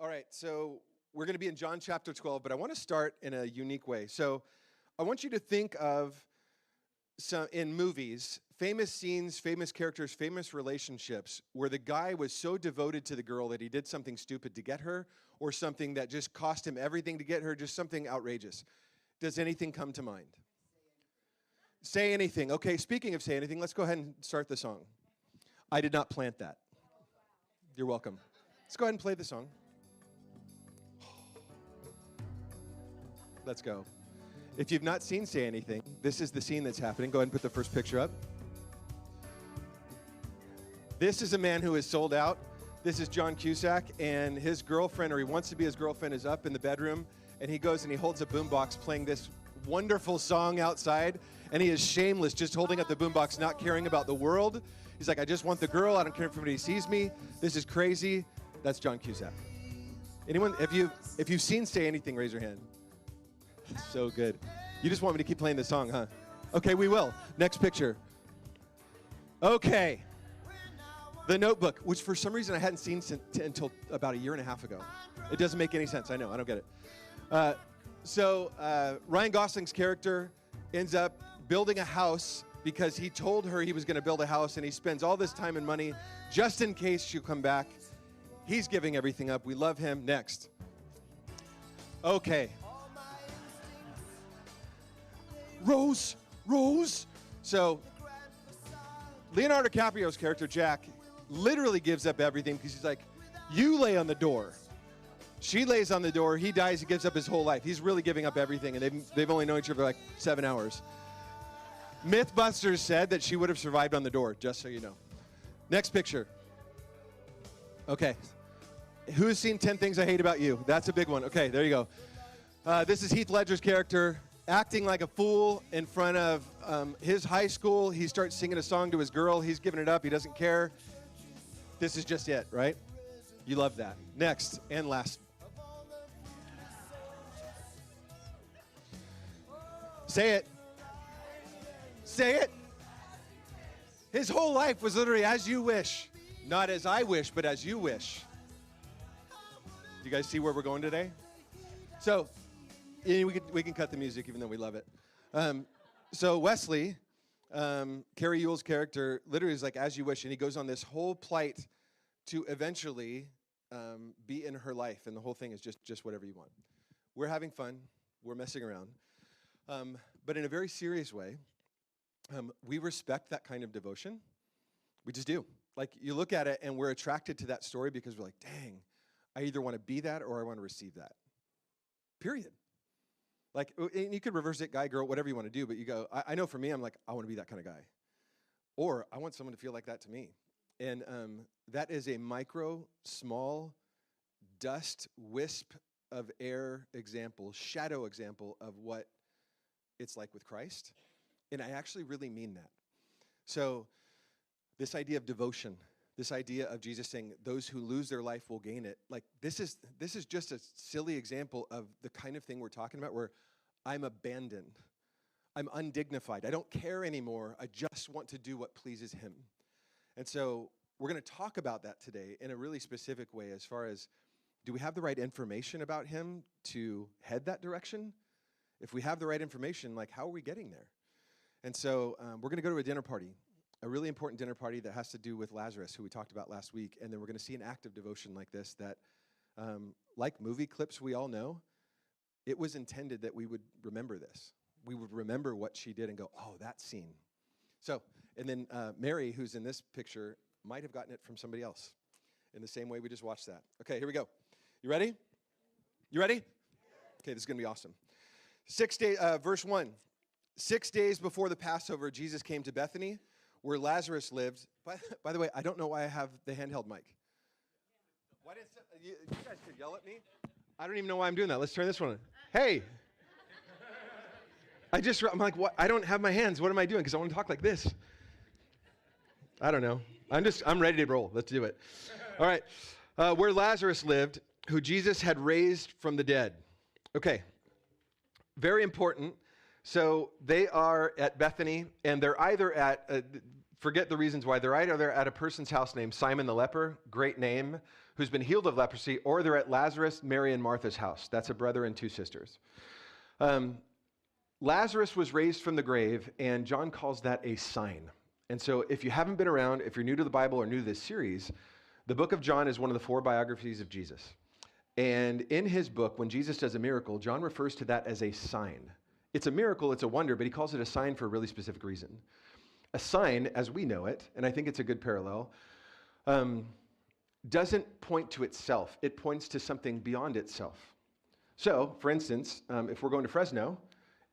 All right, so we're going to be in John chapter 12, but I want to start in a unique way. So I want you to think of some in movies, famous scenes, famous characters, famous relationships where the guy was so devoted to the girl that he did something stupid to get her, or something that just cost him everything to get her, just something outrageous. Does anything come to mind? Say anything. Okay, speaking of say anything, let's go ahead and start the song. I did not plant that. You're welcome. Let's go ahead and play the song. Let's go. If you've not seen Say Anything, this is the scene that's happening. Go ahead and put the first picture up. This is a man who is sold out. This is John Cusack, and his girlfriend, or he wants to be his girlfriend, is up in the bedroom, and he goes and he holds a boombox playing this wonderful song outside, and he is shameless, just holding up the boombox, not caring about the world. He's like, I just want the girl. I don't care if anybody sees me. This is crazy. That's John Cusack. Anyone, if you've seen Say Anything, raise your hand. So good. You just want me to keep playing this song, huh? Okay, we will. Next picture. Okay. The Notebook, which for some reason I hadn't seen until about a year and a half ago. It doesn't make any sense. I know. I don't get it. So Ryan Gosling's character ends up building a house because he told her he was going to build a house, and he spends all this time and money just in case she'll come back. He's giving everything up. We love him. Next. Okay. Rose. So Leonardo DiCaprio's character, Jack, literally gives up everything because he's like, you lay on the door. She lays on the door. He dies. He gives up his whole life. He's really giving up everything, and they've only known each other for like 7 hours. Mythbusters said that she would have survived on the door, just so you know. Next picture. Okay. Who's seen 10 Things I Hate About You? That's a big one. Okay, there you go. This is Heath Ledger's character acting like a fool in front of his high school. He starts singing a song to his girl. He's giving it up. He doesn't care. This is just it, right? You love that. Next and last. Say it. Say it. His whole life was literally as you wish. Not as I wish, but as you wish. Do you guys see where we're going today? So, we can cut the music even though we love it. So Wesley, Carrie Ewell's character, literally is like, as you wish, and he goes on this whole plight to eventually be in her life, and the whole thing is just whatever you want. We're having fun. We're messing around. But in a very serious way, we respect that kind of devotion. We just do. Like, you look at it, and we're attracted to that story because we're like, dang, I either want to be that or I want to receive that. Period. Like, and you could reverse it, guy, girl, whatever you want to do, but you go, I know for me, I'm like, I want to be that kind of guy. Or I want someone to feel like that to me. And that is a micro, small, dust wisp of air example, shadow example of what it's like with Christ. And I actually really mean that. So this idea of devotion, this idea of Jesus saying, those who lose their life will gain it. Like, this is just a silly example of the kind of thing we're talking about where I'm abandoned. I'm undignified. I don't care anymore. I just want to do what pleases him. And so we're going to talk about that today in a really specific way as far as, do we have the right information about him to head that direction? If we have the right information, like, how are we getting there? And so we're going to go to a dinner party. A really important dinner party that has to do with Lazarus, who we talked about last week. And then we're going to see an act of devotion like this that, like movie clips we all know, it was intended that we would remember this. We would remember what she did and go, oh, that scene. So, and then Mary, who's in this picture, might have gotten it from somebody else in the same way we just watched that. Okay, here we go. You ready? You ready? Okay, this is going to be awesome. Verse 1. 6 days before the Passover, Jesus came to Bethany, where Lazarus lived. By the way, I don't know why I have the handheld mic. Why didn't you guys could yell at me? I don't even know why I'm doing that. Let's turn this one on. Hey. I'm like, what? I don't have my hands. What am I doing? Because I want to talk like this. I don't know. I'm ready to roll. Let's do it. All right. Where Lazarus lived, who Jesus had raised from the dead. Okay. Very important. So they are at Bethany, and they're either at, forget the reasons why, they're either at a person's house named Simon the leper, great name, who's been healed of leprosy, or they're at Lazarus, Mary, and Martha's house. That's a brother and two sisters. Lazarus was raised from the grave, and John calls that a sign. And so if you haven't been around, if you're new to the Bible or new to this series, the book of John is one of the 4 biographies of Jesus. And in his book, when Jesus does a miracle, John refers to that as a sign. It's a miracle, it's a wonder, but he calls it a sign for a really specific reason. A sign, as we know it, and I think it's a good parallel, doesn't point to itself. It points to something beyond itself. So, for instance, if we're going to Fresno,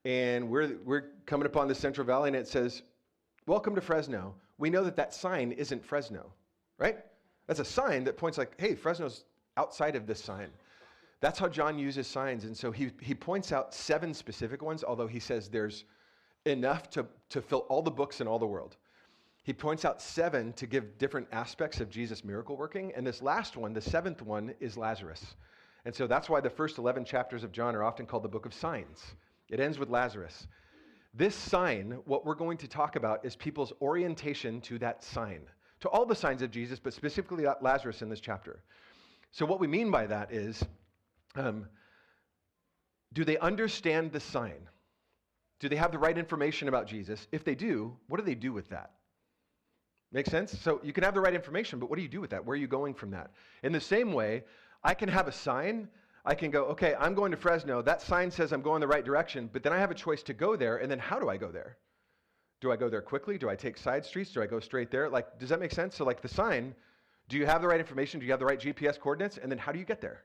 and we're coming upon the Central Valley, and it says, "Welcome to Fresno," we know that that sign isn't Fresno, right? That's a sign that points like, hey, Fresno's outside of this sign. That's how John uses signs. And so he points out 7 specific ones, although he says there's enough to fill all the books in all the world. He points out 7 to give different aspects of Jesus' miracle working. And this last one, the 7th one, is Lazarus. And so that's why the first 11 chapters of John are often called the book of signs. It ends with Lazarus. This sign, what we're going to talk about, is people's orientation to that sign, to all the signs of Jesus, but specifically Lazarus in this chapter. So what we mean by that is, do they understand the sign? Do they have the right information about Jesus? If they do, what do they do with that? Make sense? So you can have the right information, but what do you do with that? Where are you going from that? In the same way, I can have a sign. I can go, okay, I'm going to Fresno. That sign says I'm going the right direction, but then I have a choice to go there, and then how do I go there? Do I go there quickly? Do I take side streets? Do I go straight there? Like, does that make sense? So like the sign, do you have the right information? Do you have the right GPS coordinates? And then how do you get there?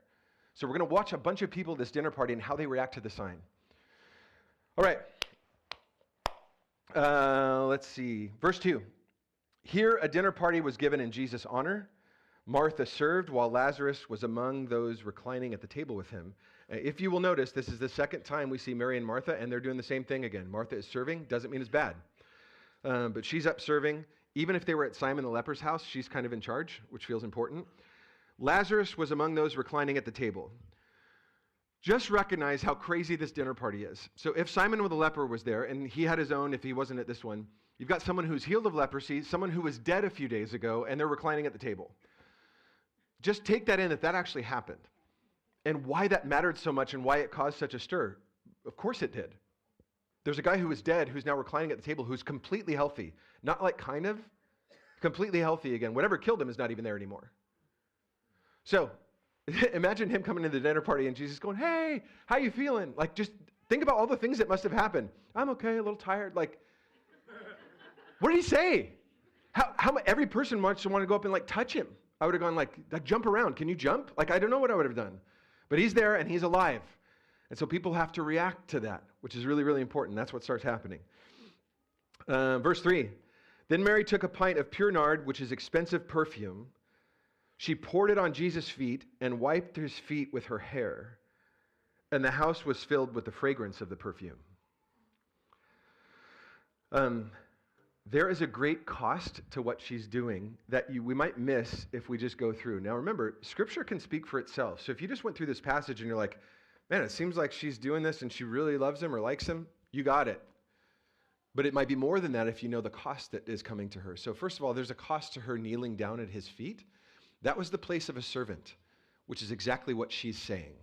So we're going to watch a bunch of people at this dinner party and how they react to the sign. All right. Let's see. Verse 2. Here a dinner party was given in Jesus' honor. Martha served while Lazarus was among those reclining at the table with him. If you will notice, this is the second time we see Mary and Martha, and they're doing the same thing again. Martha is serving, doesn't mean it's bad. But she's up serving. Even if they were at Simon the leper's house, she's kind of in charge, which feels important. Lazarus was among those reclining at the table. Just recognize how crazy this dinner party is. So if Simon the leper was there, and he had his own if he wasn't at this one, you've got someone who's healed of leprosy, someone who was dead a few days ago, and they're reclining at the table. Just take that in that actually happened. And why that mattered so much and why it caused such a stir. Of course it did. There's a guy who was dead who's now reclining at the table who's completely healthy. Not like kind of, completely healthy again. Whatever killed him is not even there anymore. So imagine him coming to the dinner party and Jesus going, "Hey, how you feeling?" Like, just think about all the things that must have happened. "I'm okay, a little tired." Like, what did he say? How every person wants to want to go up and like touch him. I would have gone like, jump around. Can you jump? Like, I don't know what I would have done. But he's there and he's alive. And so people have to react to that, which is really, really important. That's what starts happening. Verse 3. Then Mary took a pint of pure nard, which is expensive perfume. She poured it on Jesus' feet and wiped his feet with her hair. And the house was filled with the fragrance of the perfume. There is a great cost to what she's doing that we might miss if we just go through. Now remember, Scripture can speak for itself. So if you just went through this passage and you're like, man, it seems like she's doing this and she really loves him or likes him, you got it. But it might be more than that if you know the cost that is coming to her. So first of all, there's a cost to her kneeling down at his feet. That was the place of a servant, which is exactly what she's saying.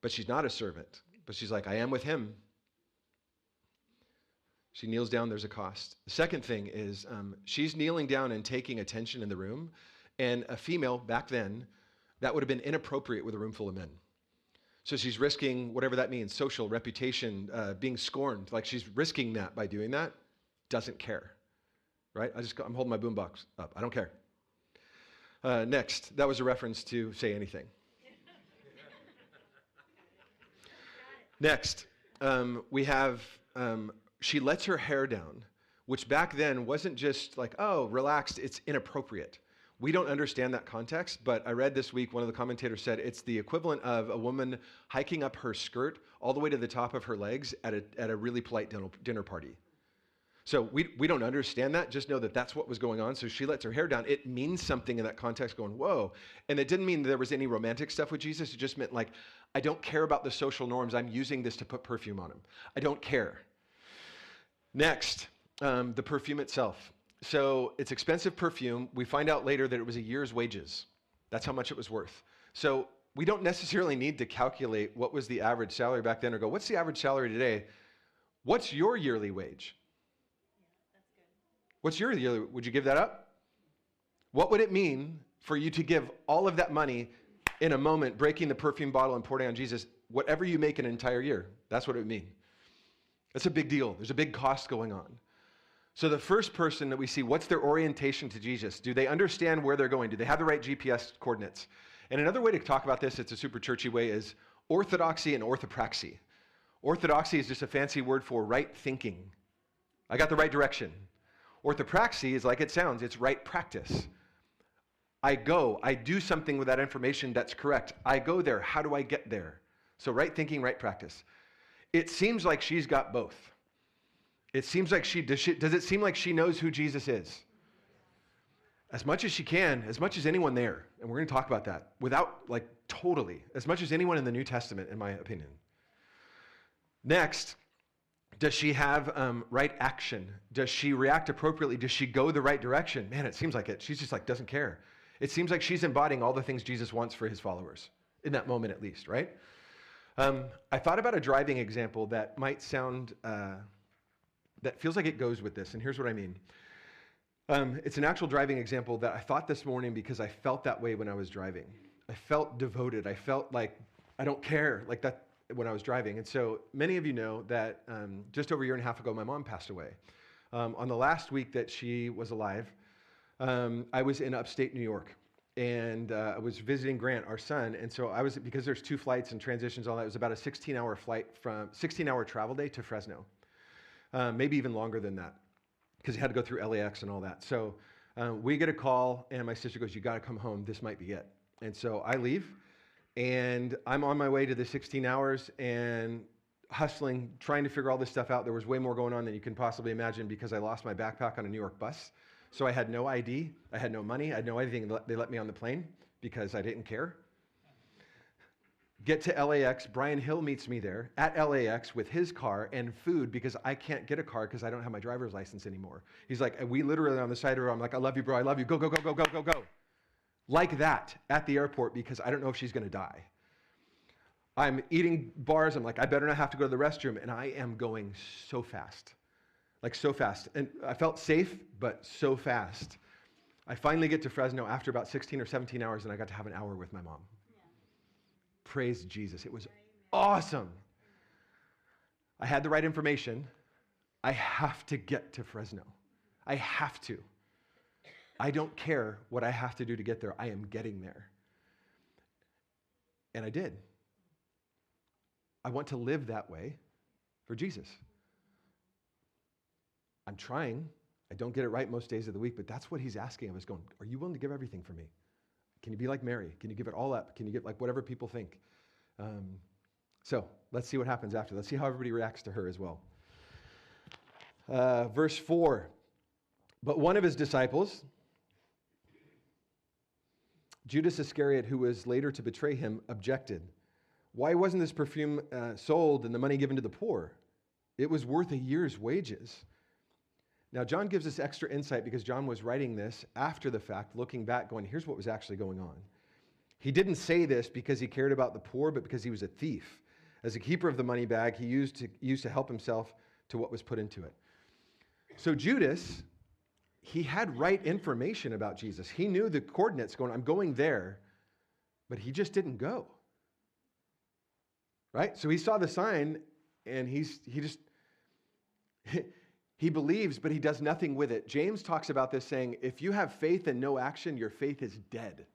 But she's not a servant. But she's like, I am with him. She kneels down, there's a cost. The second thing is she's kneeling down and taking attention in the room. And a female, back then, that would have been inappropriate with a room full of men. So she's risking whatever that means, social, reputation, being scorned. Like she's risking that by doing that. Doesn't care, right? I'm holding my boombox up. I don't care. Next, that was a reference to Say Anything. Next, we have... she lets her hair down, which back then wasn't just like, oh, relaxed, it's inappropriate. We don't understand that context, but I read this week, one of the commentators said it's the equivalent of a woman hiking up her skirt all the way to the top of her legs at a really polite dinner party. So we don't understand that, just know that that's what was going on. So she lets her hair down. It means something in that context going, whoa. And it didn't mean there was any romantic stuff with Jesus. It just meant like, I don't care about the social norms. I'm using this to put perfume on him. I don't care. Next, the perfume itself. So it's expensive perfume. We find out later that it was a year's wages. That's how much it was worth. So we don't necessarily need to calculate what was the average salary back then or go, what's the average salary today? What's your yearly wage? What's your yearly? Would you give that up? What would it mean for you to give all of that money in a moment, breaking the perfume bottle and pouring on Jesus, whatever you make an entire year? That's what it would mean. That's a big deal. There's a big cost going on. So the first person that we see, what's their orientation to Jesus? Do they understand where they're going? Do they have the right GPS coordinates? And another way to talk about this, it's a super churchy way, is orthodoxy and orthopraxy. Orthodoxy is just a fancy word for right thinking. I got the right direction. Orthopraxy is like it sounds, it's right practice. I do something with that information that's correct. I go there, how do I get there? So right thinking, right practice. It seems like she's got both. It seems like does it seem like she knows who Jesus is? As much as she can, as much as anyone there, and we're going to talk about that, totally, as much as anyone in the New Testament, in my opinion. Next, does she have right action? Does she react appropriately? Does she go the right direction? Man, it seems like it. She's just doesn't care. It seems like she's embodying all the things Jesus wants for his followers, in that moment at least, right? I thought about a driving example that might sound, that feels like it goes with this, and here's what I mean. It's an actual driving example that I thought this morning because I felt that way when I was driving. I felt devoted. I felt like I don't care, like that when I was driving. And so many of you know that just over a year and a half ago, my mom passed away. On the last week that she was alive, I was in upstate New York. And I was visiting Grant, our son, and so I was, because there's 2 flights and transitions, all that, it was about a 16-hour travel day to Fresno. Maybe even longer than that, because he had to go through LAX and all that. So we get a call, and my sister goes, you got to come home. This might be it. And so I leave, and I'm on my way to the 16 hours and hustling, trying to figure all this stuff out. There was way more going on than you can possibly imagine because I lost my backpack on a New York bus. So I had no ID, I had no money, I had no anything. They let me on the plane because I didn't care. Get to LAX, Brian Hill meets me there at LAX with his car and food because I can't get a car because I don't have my driver's license anymore. He's like, we literally on the side of the road, I'm like, I love you, bro, I love you, go, go, go, go, go, go, go. Like that at the airport because I don't know if she's gonna die. I'm eating bars, I'm like, I better not have to go to the restroom, and I am going so fast. Like so fast. And I felt safe, but so fast. I finally get to Fresno after about 16 or 17 hours, and I got to have an hour with my mom. Yeah. Praise Jesus. It was awesome. I had the right information. I have to get to Fresno. I have to. I don't care what I have to do to get there. I am getting there. And I did. I want to live that way for Jesus. I'm trying. I don't get it right most days of the week, but that's what he's asking of us, going, are you willing to give everything for me? Can you be like Mary? Can you give it all up? Can you give like whatever people think? So let's see what happens after. Let's see how everybody reacts to her as well. Verse 4, but one of his disciples, Judas Iscariot, who was later to betray him, objected. Why wasn't this perfume sold and the money given to the poor? It was worth a year's wages. Now, John gives us extra insight because John was writing this after the fact, looking back, going, here's what was actually going on. He didn't say this because he cared about the poor, but because he was a thief. As a keeper of the money bag, he used to help himself to what was put into it. So Judas, he had right information about Jesus. He knew the coordinates going, I'm going there, but he just didn't go. Right? So he saw the sign, and he believes, but he does nothing with it. James talks about this saying, if you have faith and no action, your faith is dead.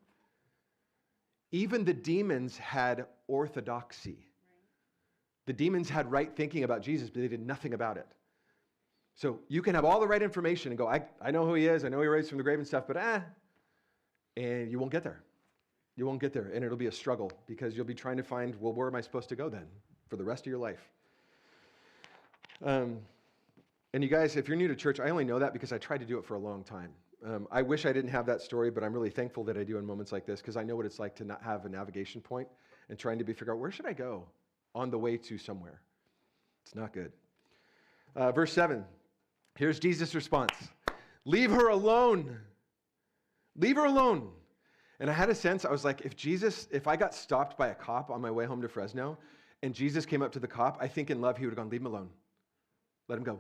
Even the demons had orthodoxy. Right. The demons had right thinking about Jesus, but they did nothing about it. So you can have all the right information and go, I know who he is, I know he raised from the grave and stuff, but and you won't get there. You won't get there, and it'll be a struggle because you'll be trying to find, well, where am I supposed to go then for the rest of your life? And you guys, if you're new to church, I only know that because I tried to do it for a long time. I wish I didn't have that story, but I'm really thankful that I do in moments like this because I know what it's like to not have a navigation point and trying to figure out where should I go on the way to somewhere. It's not good. Verse 7, here's Jesus' response. Leave her alone. Leave her alone. And I had a sense, I was like, if I got stopped by a cop on my way home to Fresno, and Jesus came up to the cop, I think in love he would have gone, leave him alone. Let him go.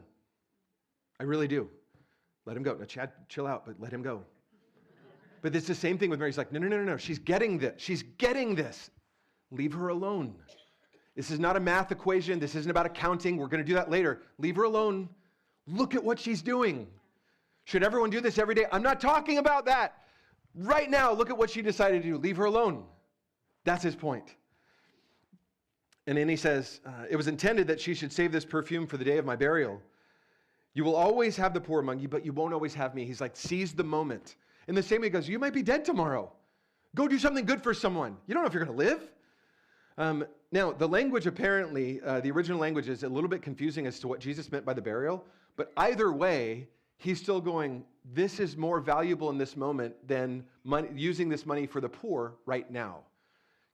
I really do. Let him go. Now, Chad, chill out, but let him go. But it's the same thing with Mary. He's like, no. She's getting this. She's getting this. Leave her alone. This is not a math equation. This isn't about accounting. We're going to do that later. Leave her alone. Look at what she's doing. Should everyone do this every day? I'm not talking about that. Right now, look at what she decided to do. Leave her alone. That's his point. And then he says, it was intended that she should save this perfume for the day of my burial. You will always have the poor among you, but you won't always have me. He's like, seize the moment. In the same way, he goes, you might be dead tomorrow. Go do something good for someone. You don't know if you're going to live. Now, the language apparently, the original language is a little bit confusing as to what Jesus meant by the burial. But either way, he's still going, this is more valuable in this moment than using this money for the poor right now.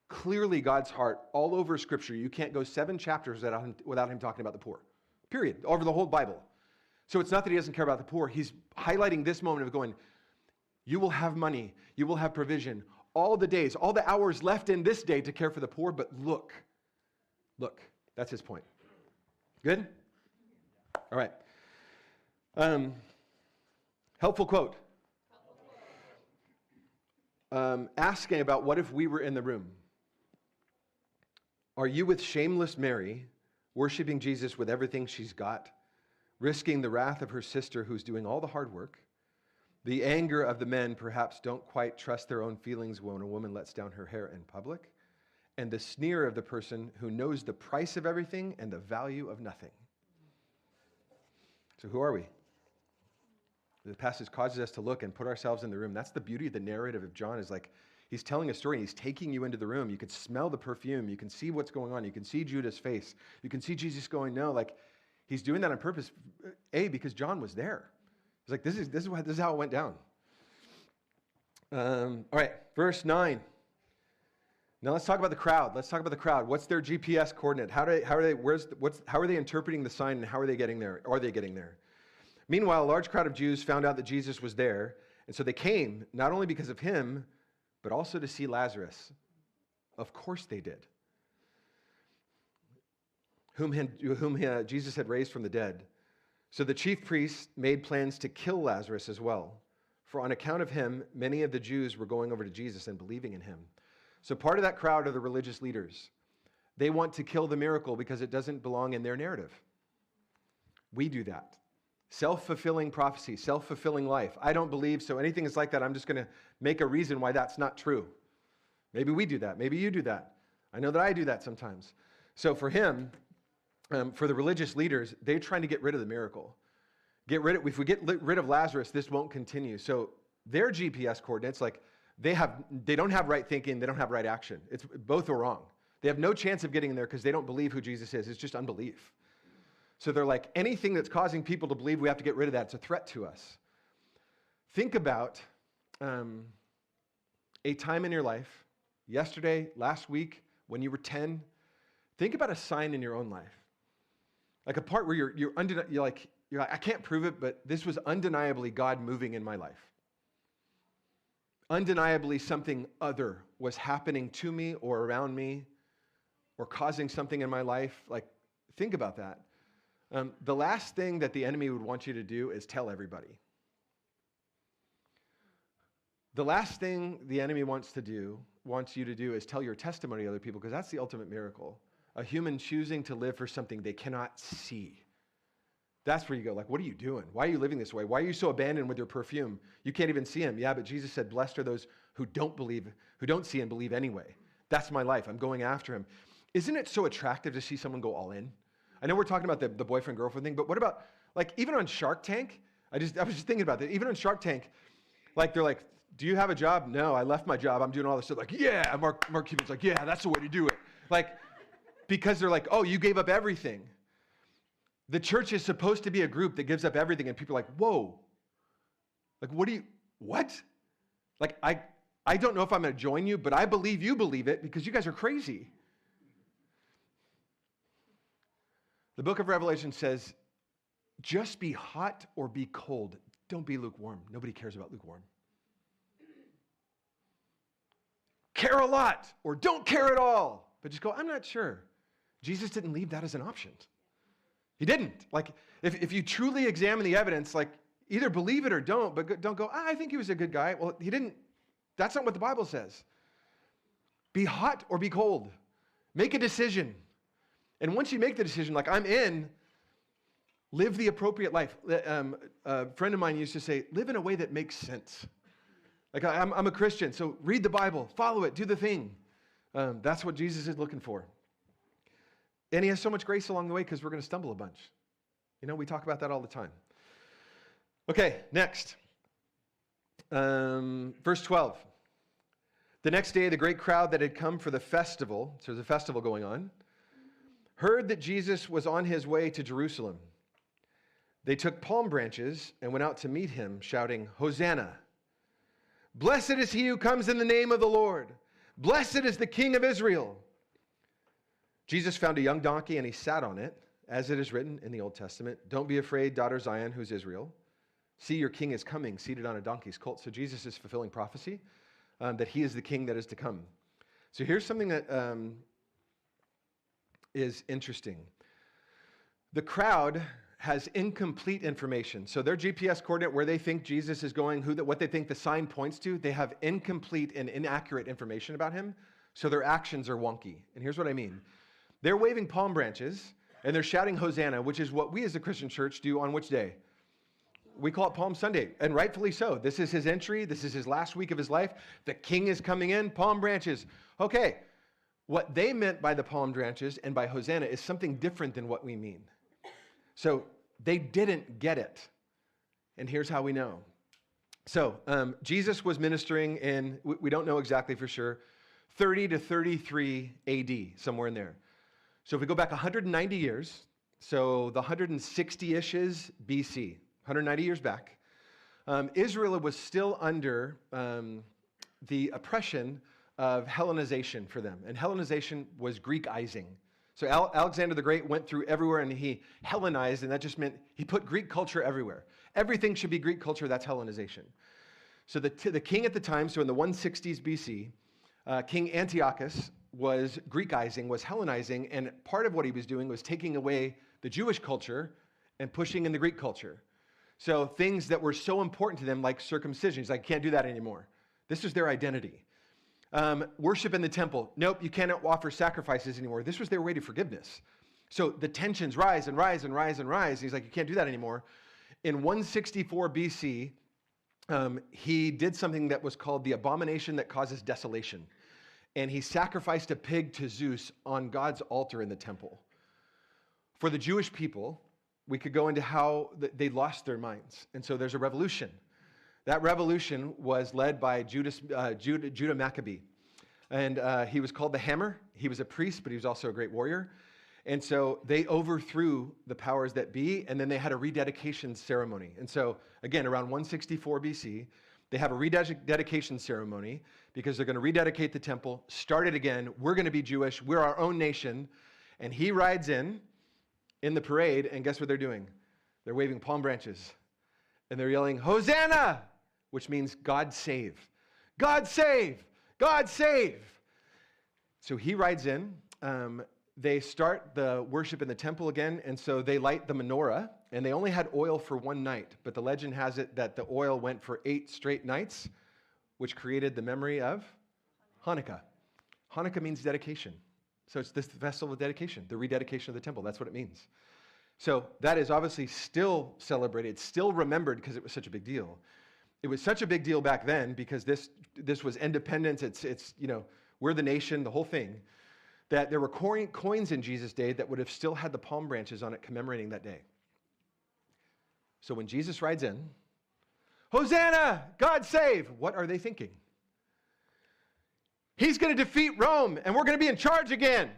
Clearly, God's heart, all over Scripture, you can't go 7 chapters without him talking about the poor. Period. Over the whole Bible. So it's not that he doesn't care about the poor. He's highlighting this moment of going, you will have money, you will have provision, all the days, all the hours left in this day to care for the poor, but look, that's his point. Good? All right. Helpful quote. Asking about what if we were in the room. Are you with shameless Mary, worshiping Jesus with everything she's got, risking the wrath of her sister who's doing all the hard work? The anger of the men perhaps don't quite trust their own feelings when a woman lets down her hair in public, and the sneer of the person who knows the price of everything and the value of nothing. So who are we? The passage causes us to look and put ourselves in the room. That's the beauty of the narrative of John, is like he's telling a story. He's taking you into the room. You can smell the perfume. You can see what's going on. You can see Judas' face. You can see Jesus going, no, like he's doing that on purpose, because John was there. It's like, this is how it went down. All right, verse 9. Now let's talk about the crowd. What's their GPS coordinate? How are they interpreting the sign, and how are they getting there? Are they getting there? Meanwhile, a large crowd of Jews found out that Jesus was there, and so they came, not only because of him, but also to see Lazarus. Of course they did. Whom Jesus had raised from the dead. So the chief priests made plans to kill Lazarus as well. For on account of him, many of the Jews were going over to Jesus and believing in him. So part of that crowd are the religious leaders. They want to kill the miracle because it doesn't belong in their narrative. We do that. Self-fulfilling prophecy, self-fulfilling life. I don't believe, so anything is like that, I'm just going to make a reason why that's not true. Maybe we do that. Maybe you do that. I know that I do that sometimes. So for him, for the religious leaders, they're trying to get rid of the miracle. If we get rid of Lazarus, this won't continue. So their GPS coordinates, like they don't have right thinking, they don't have right action. Both are wrong. They have no chance of getting there because they don't believe who Jesus is. It's just unbelief. So they're like, anything that's causing people to believe we have to get rid of that, it's a threat to us. Think about a time in your life, yesterday, last week, when you were 10. Think about a sign in your own life. Like a part where you're like, I can't prove it, but this was undeniably God moving in my life. Undeniably something other was happening to me or around me or causing something in my life. Like, think about that. The last thing that the enemy would want you to do is tell everybody. The last thing the enemy wants you to do is tell your testimony to other people, because that's the ultimate miracle. A human choosing to live for something they cannot see. That's where you go, like, what are you doing? Why are you living this way? Why are you so abandoned with your perfume? You can't even see him. Yeah, but Jesus said, blessed are those who don't believe, who don't see and believe anyway. That's my life. I'm going after him. Isn't it so attractive to see someone go all in? I know we're talking about the boyfriend-girlfriend thing, but what about, like, even on Shark Tank? I was just thinking about that. Even on Shark Tank, like, they're like, do you have a job? No, I left my job. I'm doing all this stuff. Like, yeah, Mark Cuban's like, yeah, that's the way to do it. Like, because they're like, oh, you gave up everything. The church is supposed to be a group that gives up everything, and people are like, whoa. Like, what? Like, I don't know if I'm going to join you, but I believe you believe it because you guys are crazy. The book of Revelation says, just be hot or be cold. Don't be lukewarm. Nobody cares about lukewarm. care a lot or don't care at all, but just go, I'm not sure. Jesus didn't leave that as an option. He didn't. Like, if you truly examine the evidence, like, either believe it or don't, but don't go, I think he was a good guy. Well, he didn't. That's not what the Bible says. Be hot or be cold. Make a decision. And once you make the decision, like, I'm in, live the appropriate life. A friend of mine used to say, live in a way that makes sense. Like, I'm a Christian, so read the Bible, follow it, do the thing. That's what Jesus is looking for. And he has so much grace along the way because we're going to stumble a bunch. You know, we talk about that all the time. Okay, next. Verse 12. The next day, the great crowd that had come for the festival, so there's a festival going on, heard that Jesus was on his way to Jerusalem. They took palm branches and went out to meet him, shouting, Hosanna! Blessed is he who comes in the name of the Lord. Blessed is the King of Israel. Jesus found a young donkey and he sat on it, as it is written in the Old Testament, don't be afraid, daughter Zion, who's Israel. See, your king is coming, seated on a donkey's colt. So Jesus is fulfilling prophecy that he is the king that is to come. So here's something that is interesting. The crowd has incomplete information. So their GPS coordinate, where they think Jesus is going, what they think the sign points to, they have incomplete and inaccurate information about him. So their actions are wonky. And here's what I mean. They're waving palm branches and they're shouting Hosanna, which is what we as a Christian church do on which day? We call it Palm Sunday, and rightfully so. This is his entry. This is his last week of his life. The king is coming in, palm branches. Okay, what they meant by the palm branches and by Hosanna is something different than what we mean. So they didn't get it. And here's how we know. So Jesus was ministering in, we don't know exactly for sure, 30 to 33 AD, somewhere in there. So if we go back 190 years, so the 160-ish is BC, 190 years back, Israel was still under the oppression of Hellenization for them. And Hellenization was Greekizing. So Alexander the Great went through everywhere and he Hellenized, and that just meant he put Greek culture everywhere. Everything should be Greek culture, that's Hellenization. So the king at the time, so in the 160s BC, King Antiochus was Greekizing, was Hellenizing, and part of what he was doing was taking away the Jewish culture and pushing in the Greek culture. So things that were so important to them, like circumcision, he's like, can't do that anymore. This was their identity. Worship in the temple. Nope, you cannot offer sacrifices anymore. This was their way to forgiveness. So the tensions rise and rise and rise and rise. He's like, you can't do that anymore. In 164 BC, he did something that was called the abomination that causes desolation. And he sacrificed a pig to Zeus on God's altar in the temple. For the Jewish people, we could go into how they lost their minds. And so there's a revolution. That revolution was led by Judah Maccabee. And he was called the Hammer. He was a priest, but he was also a great warrior. And so they overthrew the powers that be, and then they had a rededication ceremony. And so, again, around 164 BC, they have a rededication ceremony because they're going to rededicate the temple, start it again. We're going to be Jewish. We're our own nation. And he rides in the parade, and guess what they're doing? They're waving palm branches. And they're yelling, Hosanna, which means God save. God save. God save. So he rides in. They start the worship in the temple again, and so they light the menorah, and they only had oil for one night, but the legend has it that the oil went for 8 straight nights, which created the memory of Hanukkah. Hanukkah means dedication. So it's this festival of dedication, the rededication of the temple. That's what it means. So that is obviously still celebrated, still remembered because it was such a big deal. It was such a big deal back then because this was independence. It's we're the nation, the whole thing, that there were coins in Jesus' day that would have still had the palm branches on it commemorating that day. So when Jesus rides in, Hosanna, God save, what are they thinking? He's going to defeat Rome and we're going to be in charge again.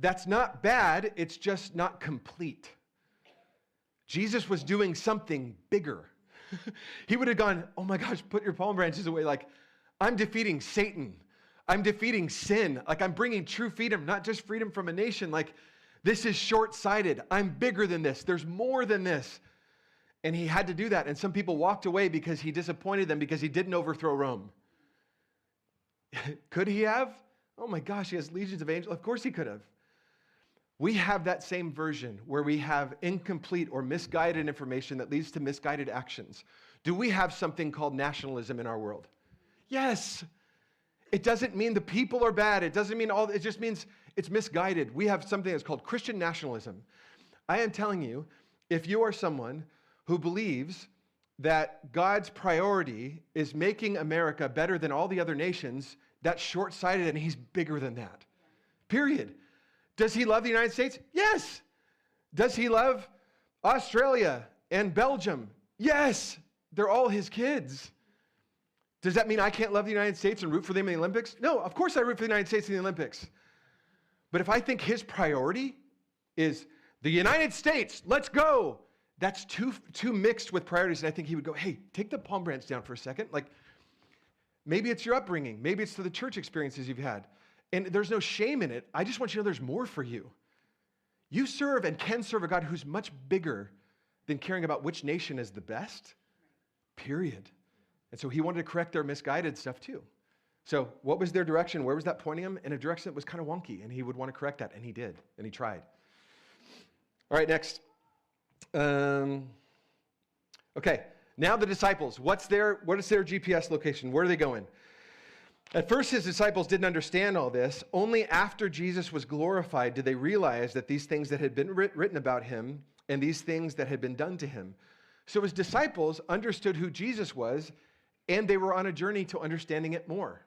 That's not bad, it's just not complete. Jesus was doing something bigger. He would have gone, oh my gosh, put your palm branches away. Like, I'm defeating Satan. I'm defeating sin. Like, I'm bringing true freedom, not just freedom from a nation. Like, this is short-sighted. I'm bigger than this. There's more than this. And he had to do that. And some people walked away because he disappointed them because he didn't overthrow Rome. Could he have? Oh my gosh, he has legions of angels. Of course he could have. We have that same version where we have incomplete or misguided information that leads to misguided actions. Do we have something called nationalism in our world? Yes. It doesn't mean the people are bad. It doesn't mean it just means it's misguided. We have something that's called Christian nationalism. I am telling you, if you are someone who believes that God's priority is making America better than all the other nations, that's short-sighted, and he's bigger than that. Period. Does he love the United States? Yes. Does he love Australia and Belgium? Yes. They're all his kids. Does that mean I can't love the United States and root for them in the Olympics? No, of course I root for the United States in the Olympics. But if I think his priority is the United States, let's go, that's too mixed with priorities. And I think he would go, hey, take the palm branch down for a second. Like, maybe it's your upbringing. Maybe it's the church experiences you've had. And there's no shame in it. I just want you to know there's more for you. You serve and can serve a God who's much bigger than caring about which nation is the best, period. And so he wanted to correct their misguided stuff too. So what was their direction? Where was that pointing him? In a direction that was kind of wonky, and he would want to correct that, and he did, and he tried. All right, next. Okay, now the disciples. What is their GPS location? Where are they going? At first, his disciples didn't understand all this. Only after Jesus was glorified did they realize that these things that had been written about him and these things that had been done to him. So his disciples understood who Jesus was, and they were on a journey to understanding it more.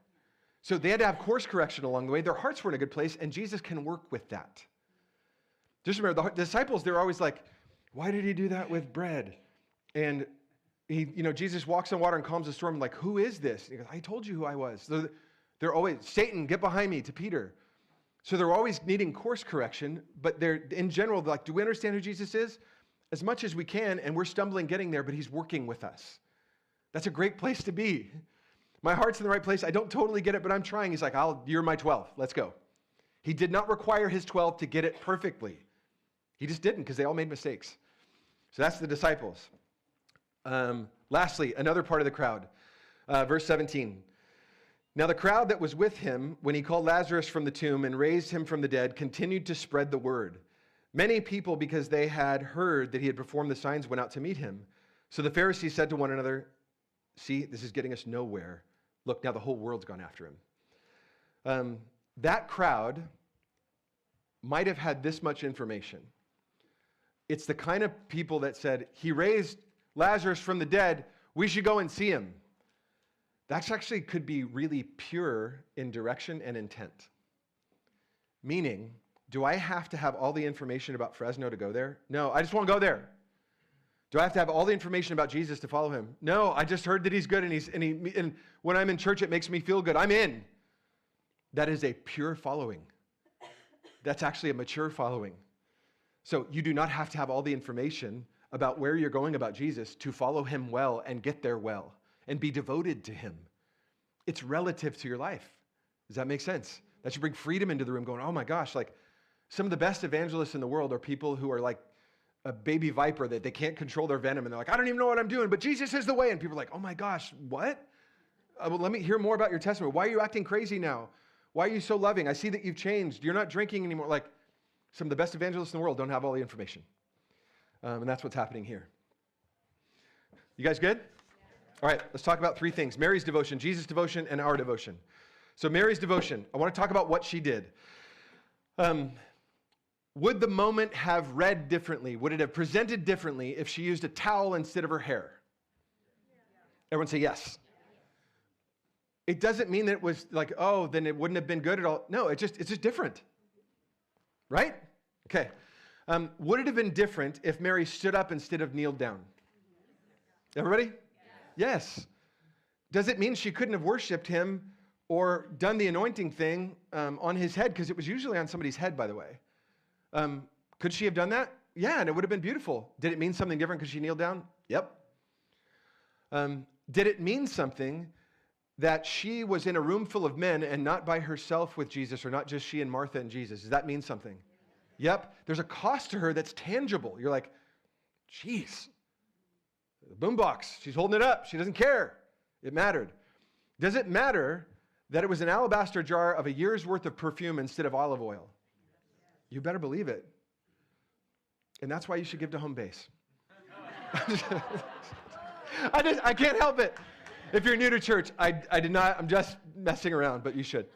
So they had to have course correction along the way. Their hearts were in a good place, and Jesus can work with that. Just remember, the disciples, they're always like, why did he do that with bread? And Jesus walks on water and calms the storm, like, who is this? And he goes, I told you who I was. So they're always, Satan, get behind me, to Peter. So they're always needing course correction, but in general, they're like, do we understand who Jesus is? As much as we can, and we're stumbling getting there, but he's working with us. That's a great place to be. My heart's in the right place. I don't totally get it, but I'm trying. He's like, you're my 12. Let's go. He did not require his 12 to get it perfectly. He just didn't, because they all made mistakes. So that's the disciples. Lastly, another part of the crowd. Verse 17. Now the crowd that was with him when he called Lazarus from the tomb and raised him from the dead continued to spread the word. Many people, because they had heard that he had performed the signs, went out to meet him. So the Pharisees said to one another, see, this is getting us nowhere. Look, now the whole world's gone after him. That crowd might have had this much information. It's the kind of people that said, he raised Lazarus from the dead, we should go and see him. That actually could be really pure in direction and intent. Meaning, do I have to have all the information about Fresno to go there? No, I just want to go there. Do I have to have all the information about Jesus to follow him? No, I just heard that he's good, and when I'm in church, it makes me feel good. I'm in. That is a pure following. That's actually a mature following. So you do not have to have all the information about where you're going about Jesus to follow him well and get there well and be devoted to him. It's relative to your life. Does that make sense? That should bring freedom into the room going, oh my gosh, like some of the best evangelists in the world are people who are like a baby viper that they can't control their venom. And they're like, I don't even know what I'm doing, but Jesus is the way. And people are like, oh my gosh, what? Well, let me hear more about your testimony. Why are you acting crazy now? Why are you so loving? I see that you've changed. You're not drinking anymore. Like some of the best evangelists in the world don't have all the information. And that's what's happening here. You guys good? All right, let's talk about three things. Mary's devotion, Jesus' devotion, and our devotion. So Mary's devotion, I want to talk about what she did. Would the moment have read differently? Would it have presented differently if she used a towel instead of her hair? Everyone say yes. It doesn't mean that it was like, oh, then it wouldn't have been good at all. No, it's just different. Right? Okay. Would it have been different if Mary stood up instead of kneeled down? Everybody? Yes. Does it mean she couldn't have worshiped him or done the anointing thing on his head? Because it was usually on somebody's head, by the way. Could she have done that? Yeah, and it would have been beautiful. Did it mean something different because she kneeled down? Yep. Did it mean something that she was in a room full of men and not by herself with Jesus, or not just she and Martha and Jesus? Does that mean something? Yep. There's a cost to her that's tangible. You're like, geez, the boombox, she's holding it up. She doesn't care. It mattered. Does it matter that it was an alabaster jar of a year's worth of perfume instead of olive oil. You better believe it. And that's why you should give to Home Base. I can't help it. If you're new to church, I'm just messing around, but you should.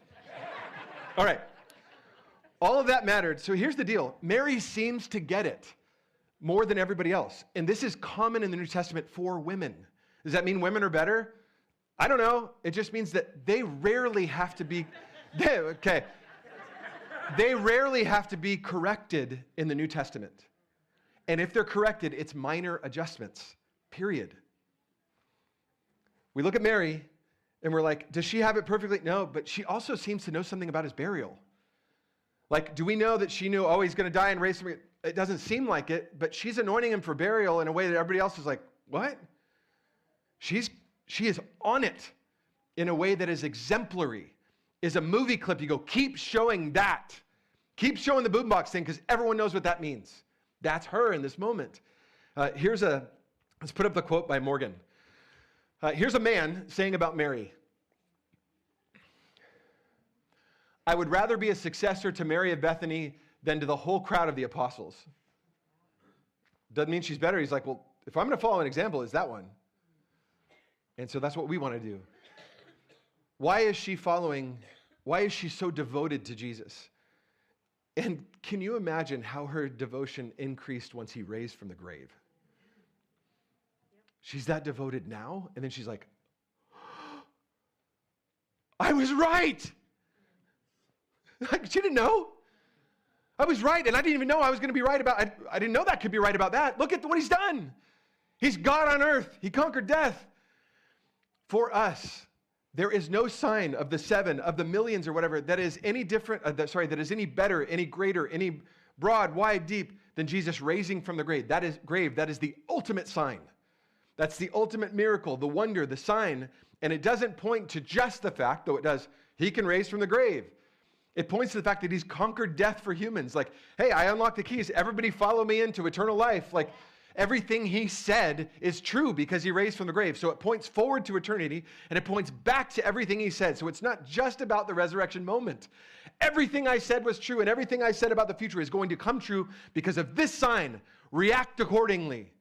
All right. All of that mattered. So here's the deal. Mary seems to get it more than everybody else. And this is common in the New Testament for women. Does that mean women are better? I don't know. It just means that they rarely have to be, They rarely have to be corrected in the New Testament. And if they're corrected, it's minor adjustments, period. We look at Mary and we're like, does she have it perfectly? No, but she also seems to know something about his burial. Like, do we know that she knew, he's going to die and raise from it? It doesn't seem like it, but she's anointing him for burial in a way that everybody else is like, what? She is on it in a way that is exemplary, is a movie clip. You go, keep showing that. Keep showing the boombox thing because everyone knows what that means. That's her in this moment. Let's put up the quote by Morgan. Here's a man saying about Mary. I would rather be a successor to Mary of Bethany than to the whole crowd of the apostles. Doesn't mean she's better. He's like, well, if I'm going to follow an example, it's that one. And so that's what we want to do. Why is she so devoted to Jesus? And can you imagine how her devotion increased once he raised from the grave? She's that devoted now, and then she's like, I was right. Like, she didn't know. I was right, and I didn't even know I was going to be right about it. I didn't know that could be right about that. Look at what he's done. He's God on earth. He conquered death. For us, there is no sign of the 7, of the millions or whatever, that is any different, that is any better, any greater, any broad, wide, deep than Jesus raising from the grave. That is the ultimate sign. That's the ultimate miracle, the wonder, the sign. And it doesn't point to just the fact, though it does, he can raise from the grave. It points to the fact that he's conquered death for humans. Like, hey, I unlocked the keys. Everybody follow me into eternal life. Like, everything he said is true because he raised from the grave. So it points forward to eternity, and it points back to everything he said. So it's not just about the resurrection moment. Everything I said was true, and everything I said about the future is going to come true because of this sign. React accordingly.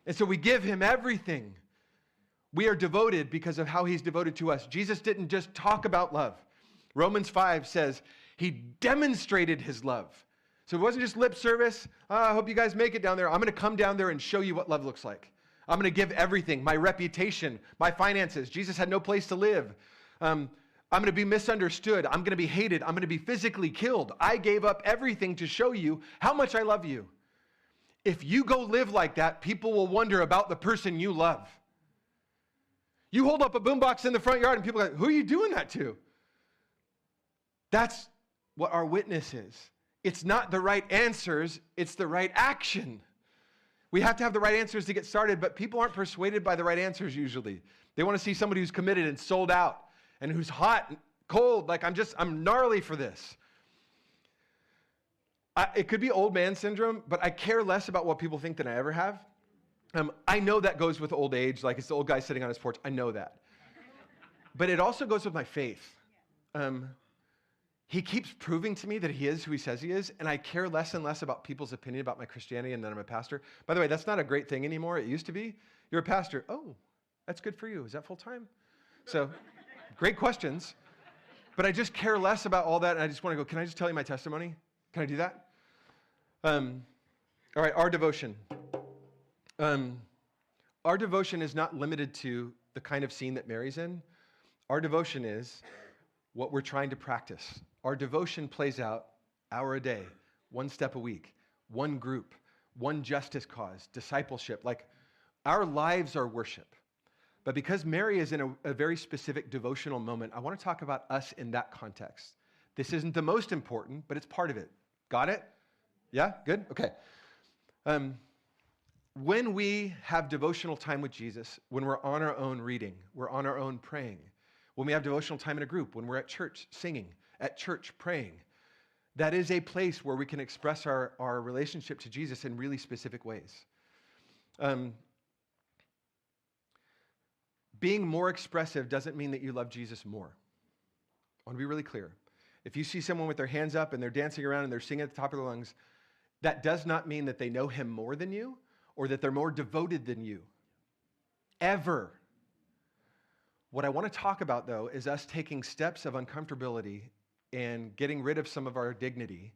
And so we give him everything. We are devoted because of how he's devoted to us. Jesus didn't just talk about love. Romans 5 says he demonstrated his love. So it wasn't just lip service. I hope you guys make it down there. I'm going to come down there and show you what love looks like. I'm going to give everything, my reputation, my finances. Jesus had no place to live. I'm going to be misunderstood. I'm going to be hated. I'm going to be physically killed. I gave up everything to show you how much I love you. If you go live like that, people will wonder about the person you love. You hold up a boombox in the front yard and people are like, who are you doing that to? That's what our witness is. It's not the right answers, it's the right action. We have to have the right answers to get started, but people aren't persuaded by the right answers usually. They want to see somebody who's committed and sold out and who's hot and cold, like I'm gnarly for this. It could be old man syndrome, but I care less about what people think than I ever have. I know that goes with old age, like it's the old guy sitting on his porch. I know that. But it also goes with my faith. He keeps proving to me that he is who he says he is, and I care less and less about people's opinion about my Christianity and that I'm a pastor. By the way, that's not a great thing anymore. It used to be. You're a pastor. Oh, that's good for you. Is that full time? So, great questions. But I just care less about all that, and I just want to go, can I just tell you my testimony? Can I do that? All right, our devotion. Our devotion is not limited to the kind of scene that Mary's in. Our devotion is what we're trying to practice. Our devotion plays out hour a day, one step a week, one group, one justice cause, discipleship. Like, our lives are worship. But because Mary is in a very specific devotional moment, I want to talk about us in that context. This isn't the most important, but it's part of it. Got it? Yeah? Good? Okay. When we have devotional time with Jesus, when we're on our own reading, we're on our own praying, when we have devotional time in a group, when we're at church singing, at church praying, that is a place where we can express our relationship to Jesus in really specific ways. Being more expressive doesn't mean that you love Jesus more. I want to be really clear. If you see someone with their hands up and they're dancing around and they're singing at the top of their lungs, that does not mean that they know him more than you or that they're more devoted than you. Ever. What I want to talk about, though, is us taking steps of uncomfortability and getting rid of some of our dignity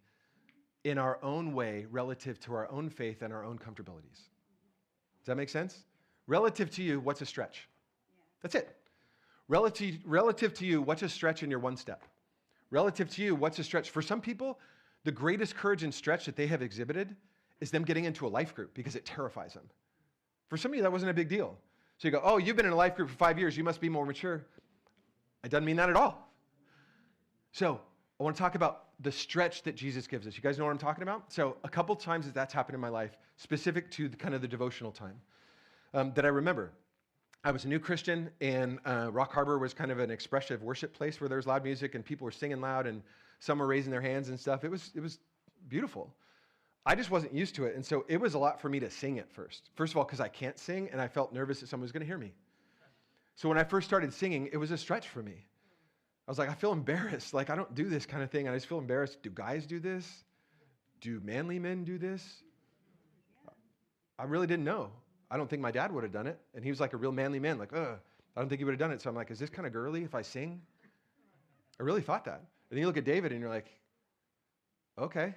in our own way relative to our own faith and our own comfortabilities. Does that make sense? Relative to you, what's a stretch? That's it. Relative to you, what's a stretch in your one step? Relative to you, what's a stretch? For some people, the greatest courage and stretch that they have exhibited is them getting into a life group because it terrifies them. For some of you, that wasn't a big deal. So you go, oh, you've been in a life group for 5 years. You must be more mature. It doesn't mean that at all. So I want to talk about the stretch that Jesus gives us. You guys know what I'm talking about? So a couple times that's happened in my life, specific to the kind of the devotional time that I remember. I was a new Christian, and Rock Harbor was kind of an expressive worship place where there was loud music and people were singing loud and some were raising their hands and stuff. It was beautiful. I just wasn't used to it, and so it was a lot for me to sing at first. First of all, because I can't sing, and I felt nervous that someone was going to hear me. So when I first started singing, it was a stretch for me. I was like, I feel embarrassed. Like, I don't do this kind of thing. I just feel embarrassed. Do guys do this? Do manly men do this? I really didn't know. I don't think my dad would have done it. And he was like a real manly man, like, I don't think he would have done it. So I'm like, is this kind of girly if I sing? I really thought that. And then you look at David and you're like, okay.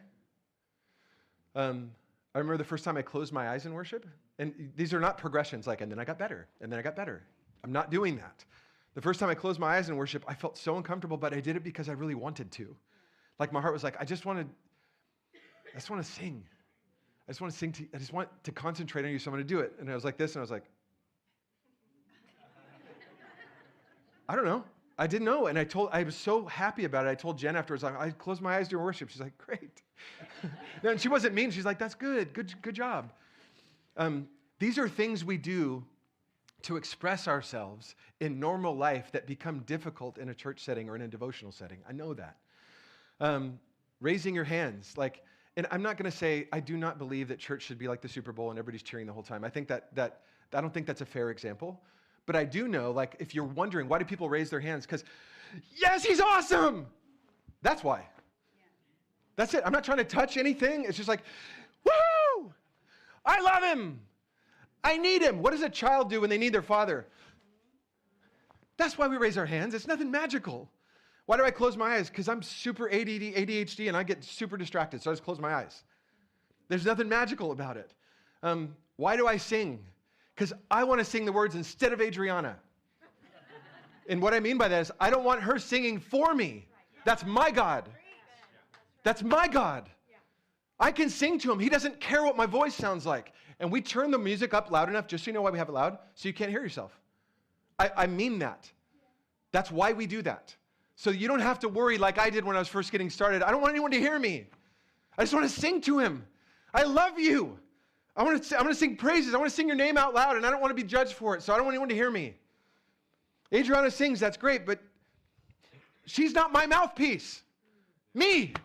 I remember the first time I closed my eyes in worship. And these are not progressions like, and then I got better, and then I got better. I'm not doing that. The first time I closed my eyes in worship, I felt so uncomfortable, but I did it because I really wanted to. Like my heart was like, I just want to sing. I just want to concentrate on you, so I'm going to do it. And I was like this, and I was like, I don't know. I didn't know. And I was so happy about it. I told Jen afterwards, I closed my eyes during worship. She's like, great. And she wasn't mean. She's like, that's good. Good job. These are things we do to express ourselves in normal life that become difficult in a church setting or in a devotional setting. I know that. Raising your hands, and I'm not going to say, I do not believe that church should be like the Super Bowl and everybody's cheering the whole time. I think I don't think that's a fair example. But I do know, if you're wondering, why do people raise their hands? Because, yes, he's awesome. That's why. Yeah. That's it. I'm not trying to touch anything. It's just like, woo! I love him. I need him. What does a child do when they need their father? That's why we raise our hands. It's nothing magical. Why do I close my eyes? Because I'm super ADHD and I get super distracted, so I just close my eyes. There's nothing magical about it. Why do I sing? Because I want to sing the words instead of Adriana. And what I mean by that is I don't want her singing for me. That's my God. That's my God. I can sing to him. He doesn't care what my voice sounds like. And we turn the music up loud enough, just so you know why we have it loud, so you can't hear yourself. I mean that. That's why we do that. So you don't have to worry like I did when I was first getting started. I don't want anyone to hear me. I just want to sing to him. I love you. I'm going to sing praises. I want to sing your name out loud, and I don't want to be judged for it, so I don't want anyone to hear me. Adriana sings, that's great, but she's not my mouthpiece. Me.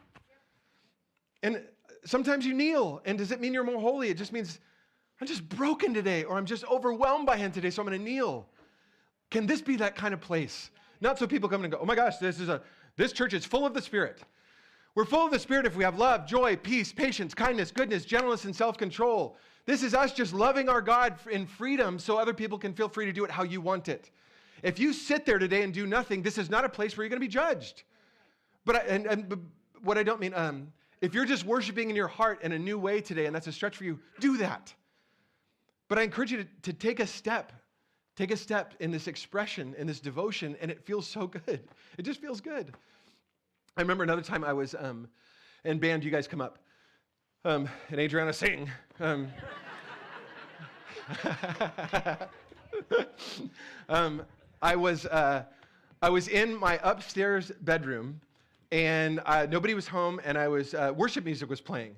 And sometimes you kneel, and does it mean you're more holy? It just means I'm just broken today, or I'm just overwhelmed by him today, so I'm going to kneel. Can this be that kind of place? Not so people come and go, oh my gosh, this church is full of the Spirit. We're full of the Spirit if we have love, joy, peace, patience, kindness, goodness, gentleness, and self-control. This is us just loving our God in freedom so other people can feel free to do it how you want it. If you sit there today and do nothing, this is not a place where you're going to be judged. But what I don't mean, if you're just worshiping in your heart in a new way today and that's a stretch for you, do that. But I encourage you to take a step. Take a step in this expression, in this devotion, and it feels so good. It just feels good. I remember another time I was, and band, you guys come up, and Adriana sing. I was in my upstairs bedroom, and nobody was home, and worship music was playing.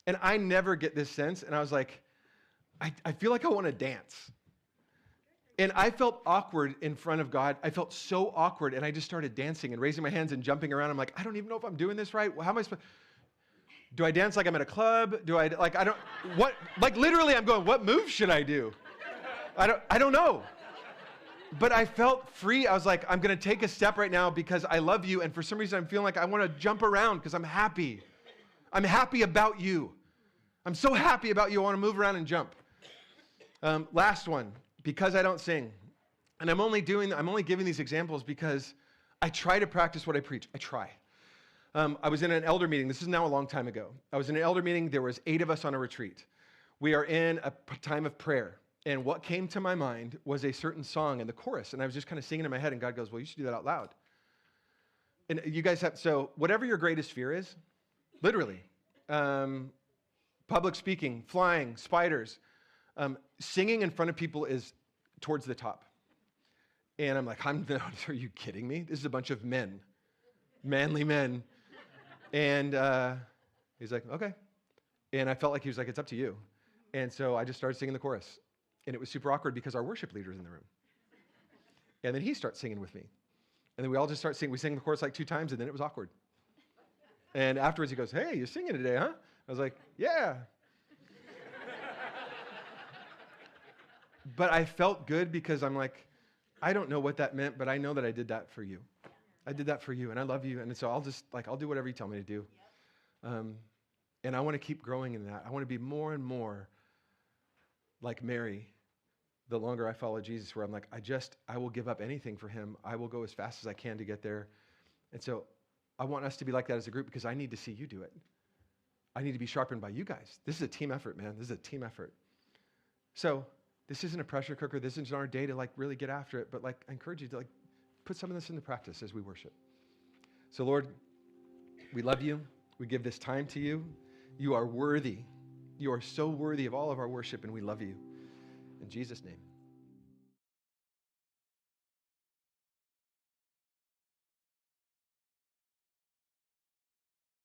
And I never get this sense, and I was like, I feel like I want to dance. And I felt awkward in front of God. I felt so awkward, and I just started dancing and raising my hands and jumping around. I'm like, I don't even know if I'm doing this right. How am I supposed? Do I dance like I'm at a club? Literally I'm going, what move should I do? I don't know. But I felt free. I was like, I'm going to take a step right now because I love you. And for some reason, I'm feeling like I want to jump around because I'm happy. I'm happy about you. I'm so happy about you. I want to move around and jump. Last one, because I don't sing. And I'm only giving these examples because I try to practice what I preach. I try. I was in an elder meeting. This is now a long time ago. I was in an elder meeting. There was 8 of us on a retreat. We are in a time of prayer. And what came to my mind was a certain song in the chorus. And I was just kind of singing in my head. And God goes, well, you should do that out loud. And you guys have, so whatever your greatest fear is, literally, public speaking, flying, spiders, singing in front of people is towards the top. And I'm like, are you kidding me? This is a bunch of men, manly men. And he's like, okay. And I felt like he was like, it's up to you. And so I just started singing the chorus. And it was super awkward because our worship leader is in the room. And then he starts singing with me. And then we all just start singing. We sang the chorus like 2 times, and then it was awkward. And afterwards he goes, hey, you're singing today, huh? I was like, yeah. But I felt good because I'm like, I don't know what that meant, but I know that I did that for you. I did that for you, and I love you. And so I'll do whatever you tell me to do. And I want to keep growing in that. I want to be more and more like Mary the longer I follow Jesus, where I'm like, I will give up anything for him. I will go as fast as I can to get there. And so I want us to be like that as a group because I need to see you do it. I need to be sharpened by you guys. This is a team effort, man. This is a team effort. So this isn't a pressure cooker. This isn't our day to like really get after it, but like I encourage you to like put some of this into practice as we worship. So Lord, we love you. We give this time to you. You are worthy. You are so worthy of all of our worship, and we love you. In Jesus' name.